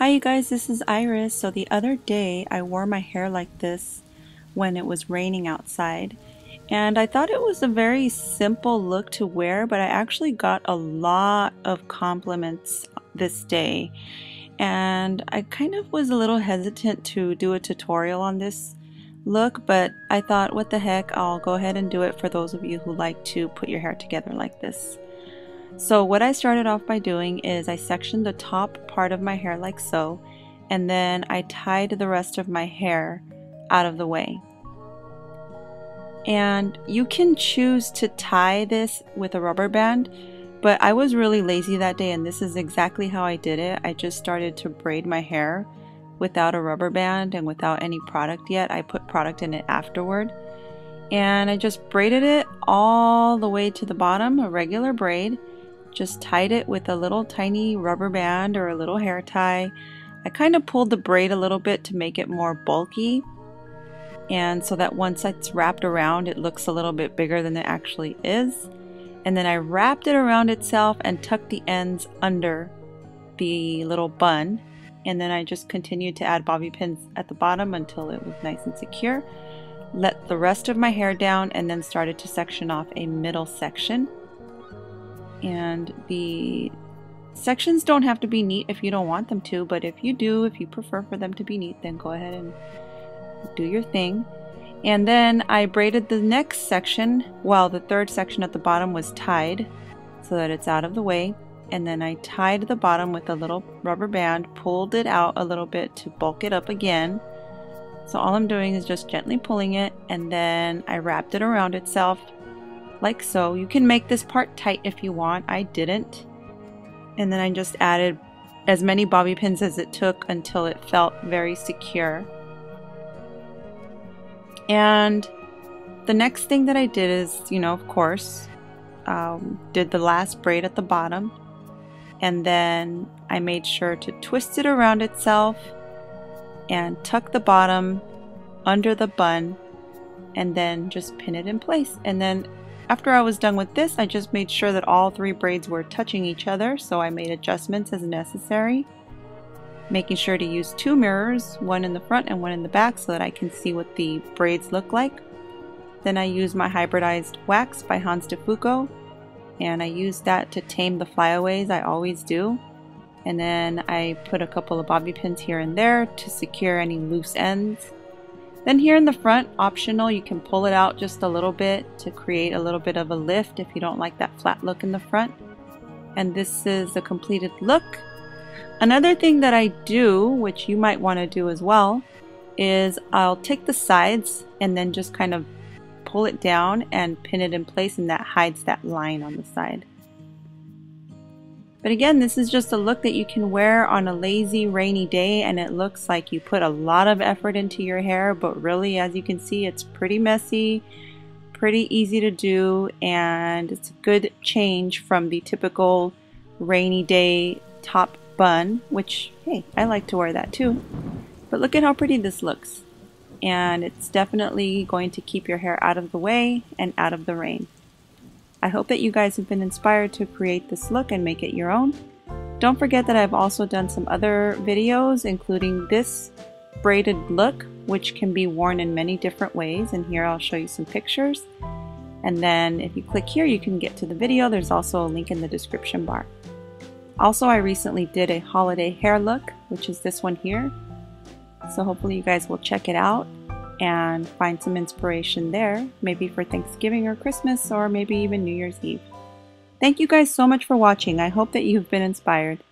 Hi you guys, this is Iris. So the other day I wore my hair like this when it was raining outside, and I thought it was a very simple look to wear, but I actually got a lot of compliments this day, and I kind of was a little hesitant to do a tutorial on this look, but I thought, what the heck, I'll go ahead and do it for those of you who like to put your hair together like this. So what I started off by doing is I sectioned the top part of my hair like so, and then I tied the rest of my hair out of the way. And you can choose to tie this with a rubber band, but I was really lazy that day, and this is exactly how I did it. I just started to braid my hair without a rubber band and without any product yet. I put product in it afterward. And I just braided it all the way to the bottom, a regular braid. Just tied it with a little tiny rubber band or a little hair tie. I kind of pulled the braid a little bit to make it more bulky, and so that once it's wrapped around it looks a little bit bigger than it actually is. And then I wrapped it around itself and tucked the ends under the little bun, and then I just continued to add bobby pins at the bottom until it was nice and secure. Let the rest of my hair down and then started to section off a middle section. And the sections don't have to be neat if you don't want them to, but if you do, if you prefer for them to be neat, then go ahead and do your thing. And then I braided the next section while the third section at the bottom was tied so that it's out of the way. And then I tied the bottom with a little rubber band, pulled it out a little bit to bulk it up again. So all I'm doing is just gently pulling it, and then I wrapped it around itself like so. You can make this part tight if you want. I didn't. And then I just added as many bobby pins as it took until it felt very secure. And the next thing that I did is, of course, did the last braid at the bottom, and then I made sure to twist it around itself and tuck the bottom under the bun and then just pin it in place. And then after I was done with this, I just made sure that all three braids were touching each other, so I made adjustments as necessary, making sure to use two mirrors, one in the front and one in the back, so that I can see what the braids look like. Then I used my Hybridized wax by Hanz to Fuko, and I used that to tame the flyaways. I always do. And then I put a couple of bobby pins here and there to secure any loose ends. Then here in the front, optional, you can pull it out just a little bit to create a little bit of a lift if you don't like that flat look in the front. And this is the completed look. Another thing that I do, which you might want to do as well, is I'll take the sides and then just kind of pull it down and pin it in place, and that hides that line on the side. But again, this is just a look that you can wear on a lazy, rainy day, and it looks like you put a lot of effort into your hair, but really, as you can see, it's pretty messy, pretty easy to do, and it's a good change from the typical rainy day top bun, which, hey, I like to wear that too. But look at how pretty this looks. And it's definitely going to keep your hair out of the way and out of the rain. I hope that you guys have been inspired to create this look and make it your own. Don't forget that I've also done some other videos, including this braided look, which can be worn in many different ways, and here I'll show you some pictures. And then if you click here, you can get to the video. There's also a link in the description bar. Also, I recently did a holiday hair look, which is this one here. So hopefully you guys will check it out and find some inspiration there, maybe for Thanksgiving or Christmas, or maybe even New Year's Eve. Thank you guys so much for watching. I hope that you've been inspired.